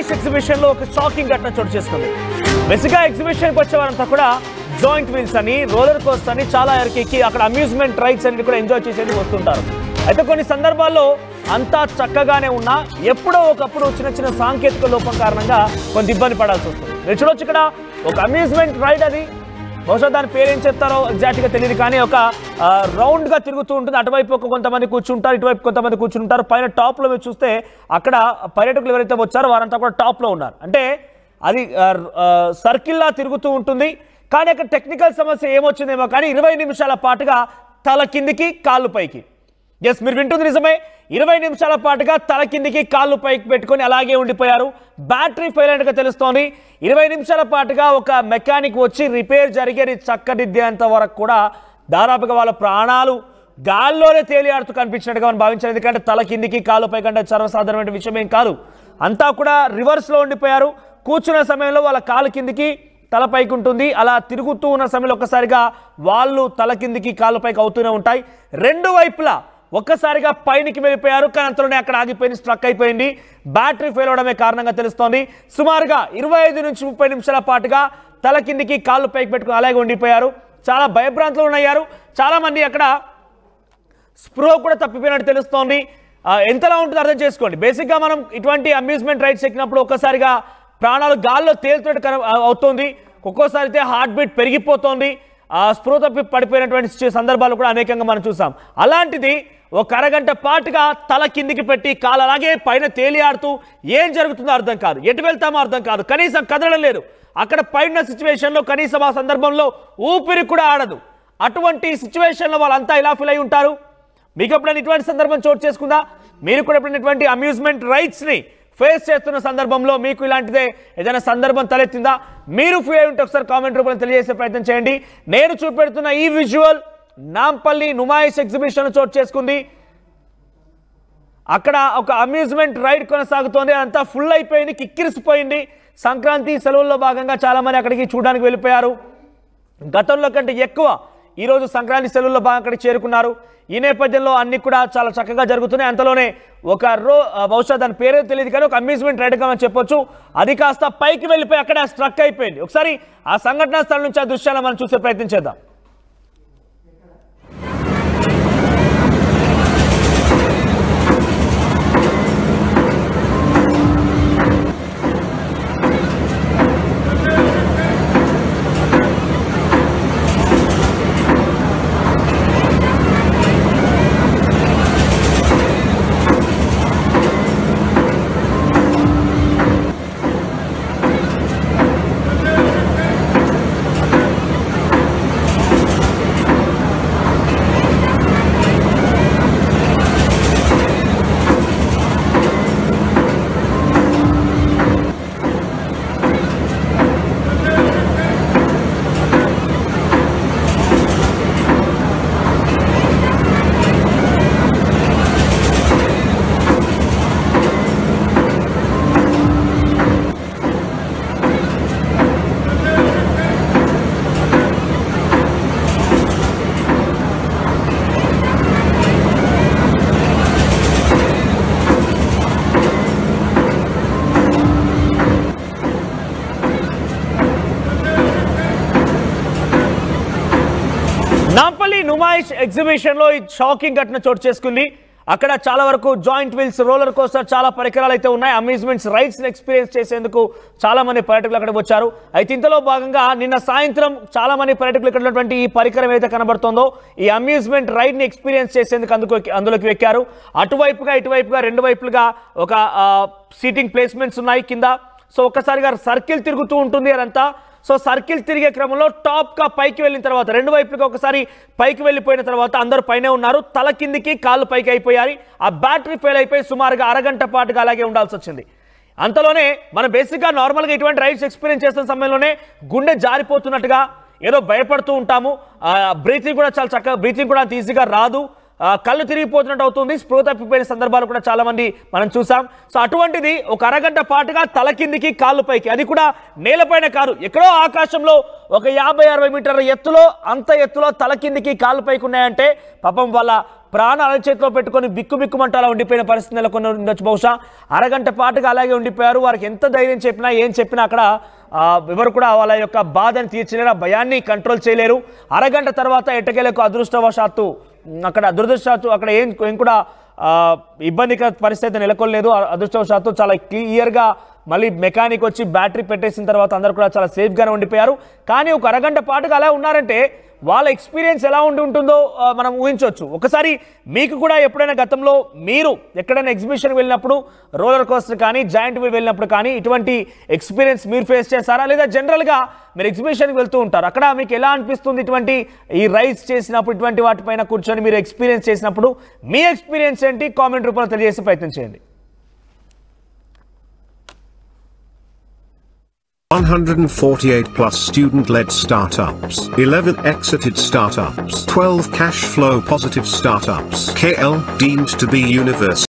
Numaish exhibition లో ఒక shocking ఘటన చోటు చేసుకుంది. బేసిక్గా ఎగ్జిబిషన్కి వచ్చేవారంతా కూడా జాయింట్ వీల్స్ అని, రోలర్ కోస్టర్ అని చాలా ఎక్కి అక్కడ అమ్యూజ్మెంట్ రైడ్స్ అన్ని కూడా ఎంజాయ్ చేసేందుకు వస్తుంటారు. అయితే కొన్ని సందర్భాల్లో అంతా చక్కగానే ఉన్నా ఎప్పుడో ఒకప్పుడు చిన్న చిన్న సాంకేతిక లోపం కారణంగా కొంత ఇబ్బంది పడాల్సి వస్తుంది. మీరు చూడొచ్చు ఇక్కడ ఒక అమ్యూజ్మెంట్ రైడ్, అది బహుశా దాని పేరు ఏం చెప్తారో ఎగ్జాక్ట్గా తెలియదు, కానీ ఒక రౌండ్గా తిరుగుతూ ఉంటుంది. అటువైపు కొంతమంది కూర్చుంటారు, ఇటువైపు కొంతమంది కూర్చుంటారు. పైన టాప్లో మీరు చూస్తే అక్కడ పర్యాటకులు ఎవరైతే వచ్చారో వారంతా కూడా టాప్లో ఉన్నారు. అంటే అది సర్కిల్లా తిరుగుతూ ఉంటుంది. కానీ అక్కడ టెక్నికల్ సమస్య ఏమొచ్చిందేమో కానీ 20 నిమిషాల పాటుగా తల కిందికి కాళ్ళు పైకి, ఎస్ మీరు వింటుంది నిజమే, 20 నిమిషాల పాటుగా తల కిందికి కాళ్ళు పైకి పెట్టుకొని అలాగే ఉండిపోయారు. బ్యాటరీ ఫెయిల్ అయినట్టుగా తెలుస్తోంది. 20 నిమిషాల పాటుగా ఒక మెకానిక్ వచ్చి రిపేర్ జరిగేది చక్కదిద్దేంత వరకు కూడా దాదాపుగా వాళ్ళ ప్రాణాలు గాల్లోనే తేలియాడుతూ కనిపించినట్టుగా మనం భావించారు. ఎందుకంటే తల కిందికి కాళ్ళు పైకి అంటే సర్వసాధారణమైన విషయం ఏం కాదు. అంతా కూడా రివర్స్లో ఉండిపోయారు. కూర్చున్న సమయంలో వాళ్ళ కాలు కిందికి తల పైకి ఉంటుంది. అలా తిరుగుతూ ఉన్న సమయంలో ఒక్కసారిగా వాళ్ళు తల కిందికి కాళ్ళు పైకి అవుతూనే ఉంటాయి. రెండు వైపులా ఒక్కసారిగా పైనికి వెళ్ళిపోయారు. కానీ అంతలోనే అక్కడ ఆగిపోయింది, స్ట్రక్ అయిపోయింది. బ్యాటరీ ఫెయిల్ అవడమే కారణంగా తెలుస్తోంది. సుమారుగా 25 నుంచి 30 నిమిషాల పాటుగా తల కిందికి కాళ్ళు పైకి పెట్టుకుని అలాగే ఉండిపోయారు. చాలా భయభ్రాంతులు ఉన్నాయారు. చాలామంది అక్కడ స్ప్రో కూడా తప్పిపోయినట్టు తెలుస్తోంది. ఎంతలా ఉంటుందో అర్థం చేసుకోండి. బేసిక్గా మనం ఇటువంటి అమ్యూజ్మెంట్ రైడ్స్ ఎక్కినప్పుడు ఒక్కసారిగా ప్రాణాలు గాల్లో తేలుతున్నట్టు అవుతుంది. ఒక్కోసారి అయితే హార్ట్ బీట్ పెరిగిపోతుంది. స్ప్రో తప్పి పడిపోయినటువంటి సందర్భాలు కూడా అనేకంగా మనం చూసాం. అలాంటిది ఒక అరగంట పాటుగా తల కిందికి పెట్టి కాలు అలాగే పైన తేలియాడుతూ ఏం జరుగుతుందో అర్థం కాదు, ఎటు వెళ్తామో అర్థం కాదు, కనీసం కదలడం లేదు. అక్కడ పైన సిచ్యువేషన్లో కనీసం ఆ సందర్భంలో ఊపిరి కూడా ఆడదు. అటువంటి సిచ్యువేషన్లో వాళ్ళంతా ఇలా ఫీల్ అయి ఉంటారు. మీకు ఎప్పుడైనా ఇటువంటి సందర్భం చోటు చేసుకుందా? మీరు కూడా ఎప్పుడైనా ఇటువంటి అమ్యూజ్మెంట్ రైడ్స్ని ఫేస్ చేస్తున్న సందర్భంలో మీకు ఇలాంటిదే ఏదైనా సందర్భం తలెత్తిందా? మీరు ఫీల్ అయి ఉంటే ఒకసారి కామెంట్ రూపంలో తెలియజేసే ప్రయత్నం చేయండి. నేను చూపెడుతున్న ఈ విజువల్ నాంపల్లి నుమాయిష్ ఎగ్జిబిషన్ చోటు చేసుకుంది. అక్కడ ఒక అమ్యూజ్మెంట్ రైడ్ కొనసాగుతోంది. అంతా ఫుల్ అయిపోయింది, కిక్కిరిసిపోయింది. సంక్రాంతి సెలవుల్లో భాగంగా చాలామంది అక్కడికి చూడడానికి వెళ్ళిపోయారు. గతంలో కంటే ఎక్కువ ఈరోజు సంక్రాంతి సెలవుల్లో భాగంగా అక్కడికి చేరుకున్నారు. ఈ నేపథ్యంలో అన్ని కూడా చాలా చక్కగా జరుగుతున్నాయి. అంతలోనే ఒక బహుశా దాని పేరే తెలియదు కానీ ఒక అమ్యూజ్మెంట్ రైడ్గా మనం చెప్పొచ్చు, అది కాస్త పైకి వెళ్ళిపోయి అక్కడ స్ట్రక్ అయిపోయింది. ఒకసారి ఆ సంఘటనా స్థలం నుంచి ఆ దృశ్యాలను మనం చూసే ప్రయత్నం చేద్దాం. నాంపల్లి నుమాయిష్ ఎగ్జిబిషన్లో ఈ షాకింగ్ ఘటన చోటు చేసుకుంది. అక్కడ చాలా వరకు జాయింట్ వీల్స్, రోలర్ కోస్టర్, చాలా పరికరాలు అయితే ఉన్నాయి. అమ్యూజ్మెంట్స్ రైడ్స్ ఎక్స్పీరియన్స్ చేసేందుకు చాలా మంది పర్యాటకులు అక్కడికి వచ్చారు. అయితే ఇంతలో భాగంగా నిన్న సాయంత్రం చాలా మంది పర్యాటకులు ఇక్కడ ఉన్నటువంటి ఈ పరికరం ఏదైతే కనబడుతుందో ఈ అమ్యూజ్మెంట్ రైడ్ని ఎక్స్పీరియన్స్ చేసేందుకు అందులోకి ఎక్కారు. అటువైపుగా ఇటువైపుగా రెండు వైపులుగా ఒక సీటింగ్ ప్లేస్మెంట్స్ ఉన్నాయి కింద. సో ఒక్కసారిగా సర్కిల్ తిరుగుతూ ఉంటుంది అదంతా. సో సర్కిల్ తిరిగే క్రమంలో టాప్గా పైకి వెళ్ళిన తర్వాత రెండు వైపులుగా ఒకసారి పైకి వెళ్ళిపోయిన తర్వాత అందరూ పైనే ఉన్నారు. తల కిందికి కాళ్ళు పైకి అయిపోయారు. ఆ బ్యాటరీ ఫెయిల్ అయిపోయి సుమారుగా అరగంట పాటుగా అలాగే ఉండాల్సి వచ్చింది. అంతలోనే మనం బేసిక్గా నార్మల్గా ఇటువంటి రైడ్స్ ఎక్స్పీరియన్స్ చేస్తున్న సమయంలోనే గుండె జారిపోతున్నట్టుగా ఏదో భయపడుతూ ఉంటాము. బ్రీతింగ్ కూడా చాలా చక్కగా, బ్రీతింగ్ కూడా అంత ఈజీగా రాదు. కళ్ళు తిరిగిపోతున్నట్టు అవుతుంది, స్పృహ తప్పిపోయిన సందర్భాలు కూడా చాలా మంది మనం చూసాం. సో అటువంటిది ఒక అరగంట పాటుగా తల కిందికి కాళ్ళు పైకి, అది కూడా నేలపైన కాదు, ఎక్కడో ఆకాశంలో ఒక 50-60 మీటర్ల ఎత్తులో, అంత ఎత్తులో తల కిందికి కాళ్ళు పైకి ఉన్నాయంటే పాపం వాళ్ళ ప్రాణాల చేతిలో పెట్టుకొని బిక్కుబిక్కుమంటూ అలా ఉండిపోయిన పరిస్థితి నెలకొని ఉండొచ్చు. బహుశా అరగంట పాటుగా అలాగే ఉండిపోయారు. వారికి ఎంత ధైర్యం చెప్పినా ఏం చెప్పినా అక్కడ ఎవరు కూడా వాళ్ళ యొక్క బాధను తీర్చలేరు, ఆ భయాన్ని కంట్రోల్ చేయలేరు. అరగంట తర్వాత ఎట్టకేలకు అదృష్టవశాత్తు అక్కడ ఏం కూడా ఇబ్బందికర పరిస్థితి నెలకొనలేదు. అదృష్టవశాత్తు చాలా క్లియర్గా మళ్ళీ మెకానిక్ వచ్చి బ్యాటరీ పెట్టేసిన తర్వాత అందరూ కూడా చాలా సేఫ్గానే ఉండిపోయారు. కానీ ఒక అరగంట పాటుగా అలా ఉన్నారంటే వాళ్ళ ఎక్స్పీరియన్స్ ఎలా ఉంటుందో మనం ఊహించవచ్చు. ఒకసారి మీకు కూడా ఎప్పుడైనా గతంలో మీరు ఎక్కడైనా ఎగ్జిబిషన్ వెళ్ళినప్పుడు, రోలర్ కోస్టర్ కానీ జాయింట్ వీల్ వెళ్ళినప్పుడు కానీ ఇటువంటి ఎక్స్పీరియన్స్ మీరు ఫేస్ చేస్తారా, లేదా జనరల్గా మీరు ఎగ్జిబిషన్కి వెళ్తూ ఉంటారు, అక్కడ మీకు ఎలా అనిపిస్తుంది ఇటువంటి ఈ రైడ్స్ చేసినప్పుడు, ఇటువంటి వాటిపైన కూర్చొని మీరు ఎక్స్పీరియన్స్ చేసినప్పుడు మీ ఎక్స్పీరియన్స్ ఏంటి? కామెంట్ రూపంలో తెలియజేసే ప్రయత్నం చేయండి. 148 plus student-led startups, 11 exited startups, 12 cash flow positive startups, KL deemed to be university.